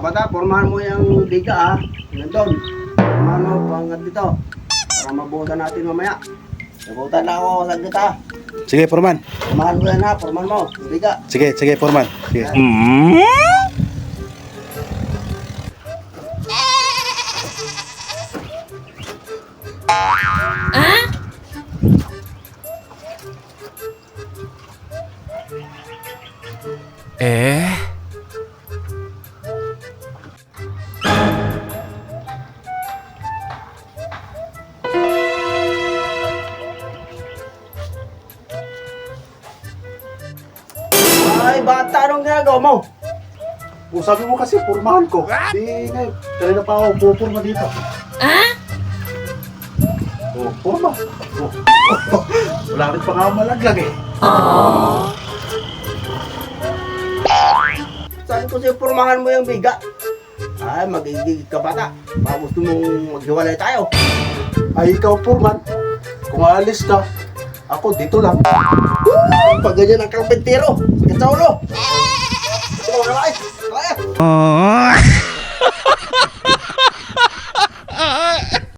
Kabata, pormahan mo yung biga nandun. Pormahan mo hanggang dito. Para mabuhutan natin mamaya. Nabuhutan na ako saglit Sige, Foreman. Pormahan mo yan pormahan mo. Yung biga. Sige, Foreman. Sige. Ay, bata, anong ginagawa mo? Kung sabi mo kasi, pormahan ko. Di ngayon, kanina pa ako pupurma dito. Oh, porma. Oh. Wala rin pa nga malaglag eh. Saan ko sa'yo pormahan mo yung biga? Ay, magigigit ka bata. Baka gusto mong maghiwalay tayo. Ay, ikaw, Foreman. Kung aalis ka, ako dito lang. Pag ganyan ang karpentero, sakit sa ulo. Ito, wala eh.